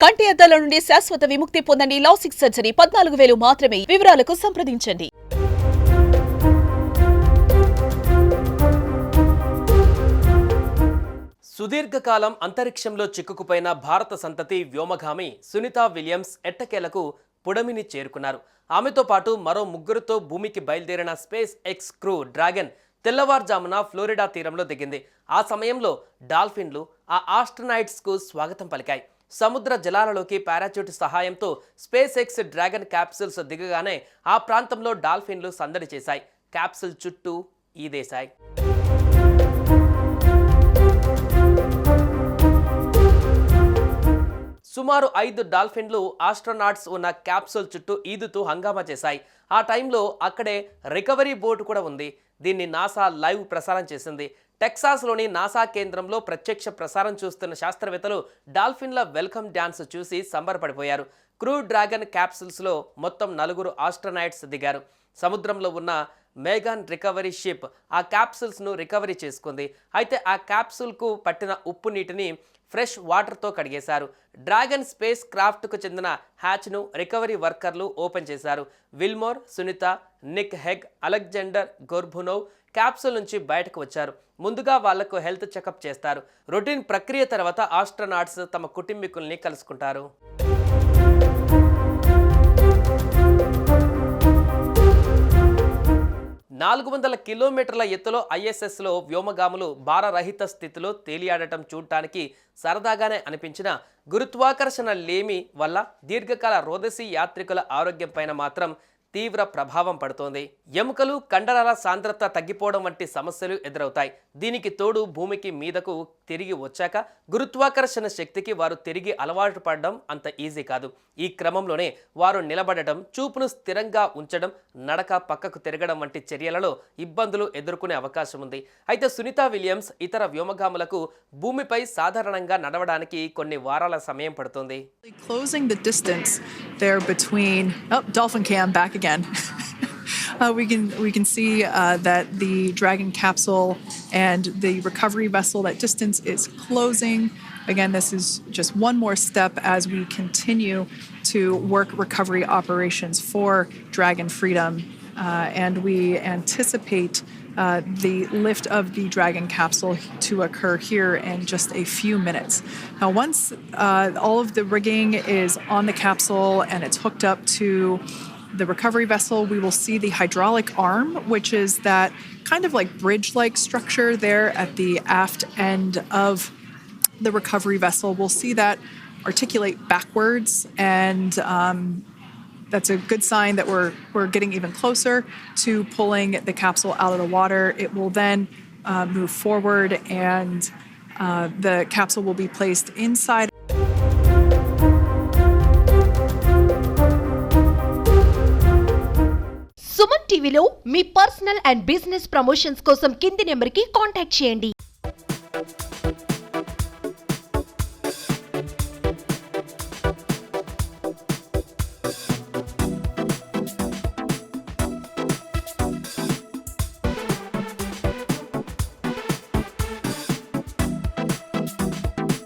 కంటి అద్దాల నుండి శాశ్వత విముక్తి పొందండి. లాసిక్ సర్జరీ 14,000 మాత్రమే. వివరాలకు సంప్రదించండి. సుదీర్ఘకాలం అంతరిక్షంలో చిక్కుకుపోయిన భారత సంతతి వ్యోమగామి సునీతా విలియమ్స్ ఎట్టకేలకు పుడమిని చేరుకున్నారు. ఆమెతో పాటు మరో ముగ్గురుతో భూమికి బయలుదేరిన స్పేస్ ఎక్స్ క్రూ డ్రాగన్ తెల్లవారుజామున ఫ్లోరిడా తీరంలో దిగింది. ఆ సమయంలో డాల్ఫిన్లు ఆ ఆస్ట్రోనాయిట్స్కు స్వాగతం పలికాయి. సముద్ర జలాలలోకి పారాచూట్ సహాయంతో స్పేస్ ఎక్స్ డ్రాగన్ క్యాప్సూల్స్ దిగగానే ఆ ప్రాంతంలో డాల్ఫిన్లు సందడి చేశాయి. క్యాప్సూల్ చుట్టూ ఈదేశాయి. సుమారు 5 డాల్ఫిన్లు ఆస్ట్రోనాట్స్ ఉన్న క్యాప్సూల్ చుట్టూ ఈదుతూ హంగామా చేశాయి. ఆ టైంలో అక్కడే రికవరీ బోట్ కూడా ఉంది. దీన్ని నాసా లైవ్ ప్రసారం చేసింది. టెక్సాస్లోని నాసా కేంద్రంలో ప్రత్యక్ష ప్రసారం చూస్తున్న శాస్త్రవేత్తలు డాల్ఫిన్ల వెల్కమ్ డ్యాన్స్ చూసి సంబరపడిపోయారు. క్రూ డ్రాగన్ క్యాప్సూల్స్లో మొత్తం 4 ఆస్ట్రోనాట్స్ దిగారు. సముద్రంలో ఉన్న మేఘాన్ రికవరీ షిప్ ఆ క్యాప్సూల్స్ను రికవరీ చేసుకుంది. అయితే ఆ క్యాప్సూల్కు పట్టిన ఉప్పు నీటిని ఫ్రెష్ వాటర్తో కడిగేశారు. డ్రాగన్ స్పేస్ క్రాఫ్ట్కు చెందిన హ్యాచ్ను రికవరీ వర్కర్లు ఓపెన్ చేశారు. Wilmore, Sunita, Nick Hague, Alexander Gorbunov capsule నుంచి బయటకు వచ్చారు. ముందుగా వాళ్లకు హెల్త్ చెకప్ చేస్తారు. రొటీన్ ప్రక్రియ తర్వాత ఆస్ట్రోనాట్స్ తమ కుటుంబీకుల్ని కలుసుకుంటారు. 400 కిలోమీటర్ల ఎత్తులో ఐఎస్ఎస్లో వ్యోమగాములు భారరహిత స్థితిలో తేలియాడటం చూడటానికి సరదాగానే అనిపించిన గురుత్వాకర్షణ లేమి వల్ల దీర్ఘకాల రోదసీ యాత్రికుల ఆరోగ్యం పైన మాత్రం తీవ్ర ప్రభావం పడుతోంది. ఎముకలు, కండరాల సాంద్రత తగ్గిపోవడం వంటి సమస్యలు ఎదురవుతాయి. దీనికి తోడు భూమికి మీదకు తిరిగి వచ్చాక గురుత్వాకర్షణ శక్తికి వారు తిరిగి అలవాటు పడడం అంత ఈజీ కాదు. ఈ క్రమంలోనే వారు నిలబడటం, చూపును స్థిరంగా ఉంచడం, నడక పక్కకు తిరగడం వంటి చర్యలలో ఇబ్బందులు ఎదుర్కొనే అవకాశం ఉంది. అయితే సునీతా విలియమ్స్ ఇతర వ్యోమగాములకు భూమిపై సాధారణంగా నడవడానికి కొన్ని వారాల సమయం పడుతుంది. Dolphin cam back again. We can see that the Dragon capsule and the recovery vessel, that distance is closing. Again, this is just one more step as we continue to work recovery operations for Dragon Freedom, and we anticipate the lift of the Dragon capsule to occur here in just a few minutes. Now, once all of the rigging is on the capsule and it's hooked up to the recovery vessel, we will see the hydraulic arm, which is that kind of like bridge-like structure there at the aft end of the recovery vessel. We'll see that articulate backwards, and that's a good sign that we're getting even closer to pulling the capsule out of the water. It will then move forward, and the capsule will be placed inside. Suman టీవీలో మీ personal and business promotions కోసం కింది నెంబర్కి contact చేయండి.